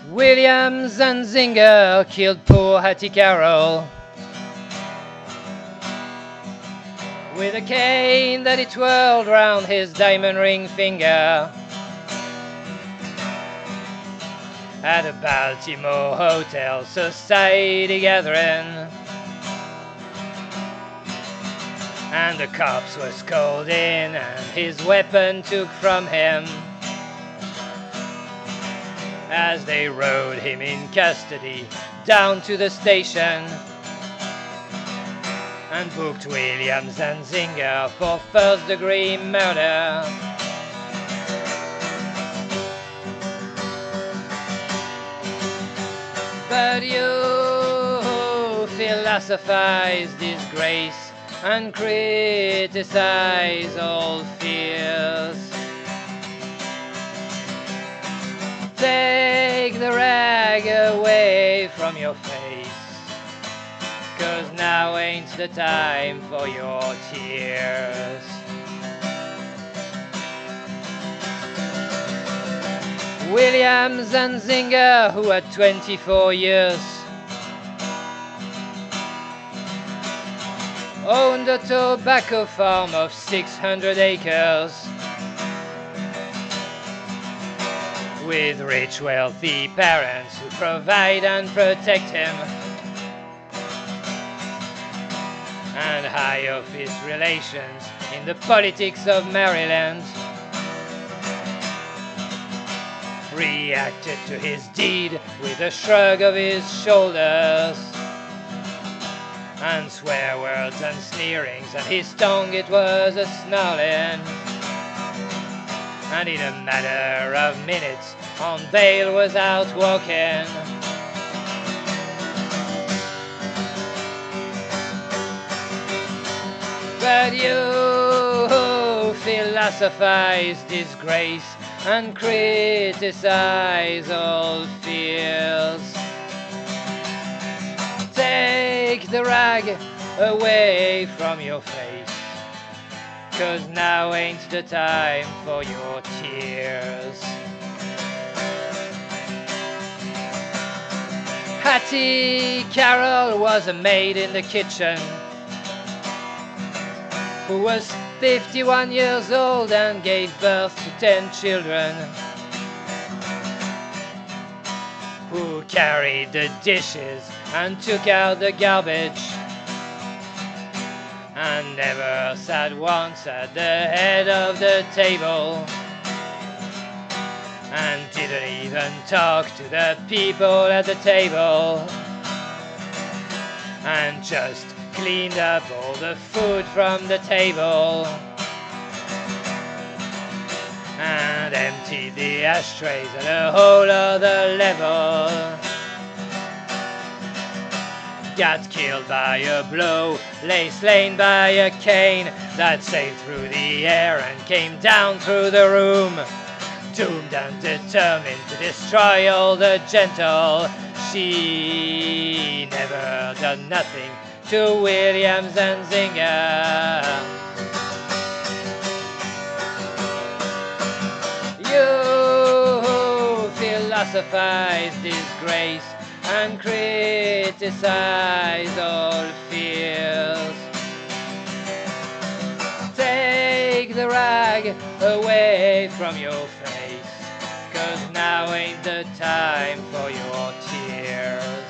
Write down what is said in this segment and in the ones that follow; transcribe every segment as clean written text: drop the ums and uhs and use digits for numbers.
Williams and Zinger killed poor Hattie Carroll with a cane that he twirled round his diamond ring finger at a Baltimore hotel society gathering. And the cops was called in and his weapon took from him as they rode him in custody down to the station and booked Williams and Zinger for first-degree murder. But you philosophize disgrace and criticize all fears. Take the rag away from your face, 'cause now ain't the time for your tears. Williams and Zinger, who had 24 years, owned a tobacco farm of 600 acres with rich, wealthy parents who provide and protect him, and high office relations in the politics of Maryland reacted to his deed with a shrug of his shoulders and swear words and sneerings, and his tongue it was a snarling. And in a matter of minutes, on bail was out walking. But you philosophize disgrace and criticize all fears. Take the rag away from your face, 'cause now ain't the time for your tears. Hattie Carroll was a maid in the kitchen who was 51 years old and gave birth to 10 children, who carried the dishes and took out the garbage and never sat once at the head of the table, and didn't even talk to the people at the table, and just cleaned up all the food from the table and emptied the ashtrays at a whole other level. Got killed by a blow, lay slain by a cane that sailed through the air and came down through the room, doomed and determined to destroy all the gentle. She never done nothing to Williams and Zinger. You philosophize disgrace and criticize all fears. Take the rag away from your face, 'cause now ain't the time for your tears.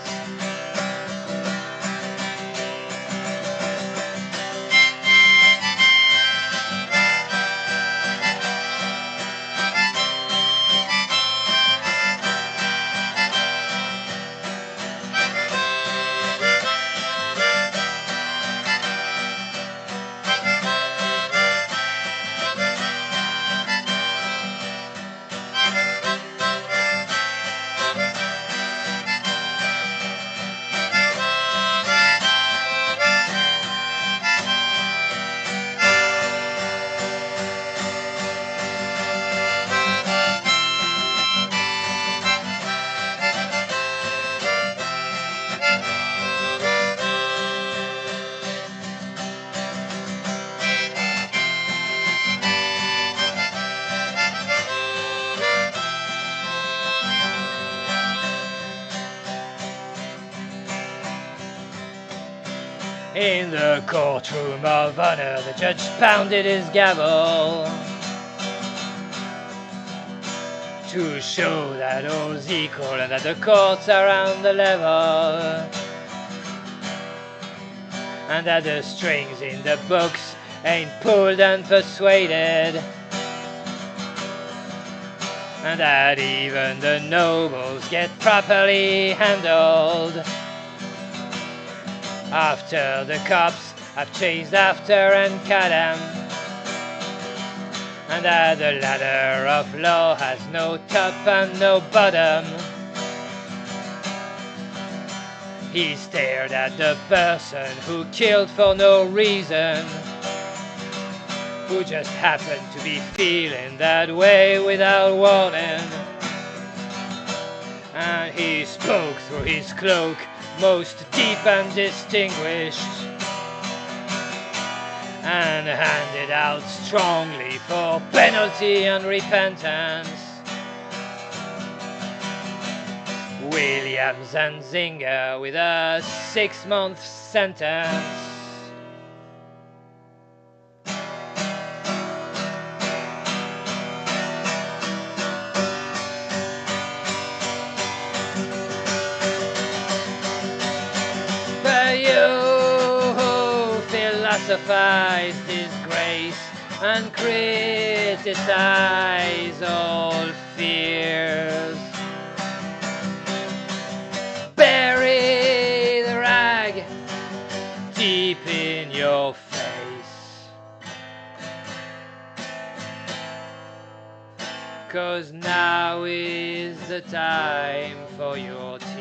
In the courtroom of honor, the judge pounded his gavel to show that all's equal and that the courts are on the level, and that the strings in the books ain't pulled and persuaded, and that even the nobles get properly handled. After the cops have chased after and cut 'em, and that the ladder of law has no top and no bottom. He stared at the person who killed for no reason, who just happened to be feeling that way without warning. And he spoke through his cloak, most deep and distinguished, and handed out strongly for penalty and repentance Williams and Zinger with a 6-month sentence. But you philosophize disgrace and criticize all fears. Bury the rag deep in your face, 'cause now is the time for your tears.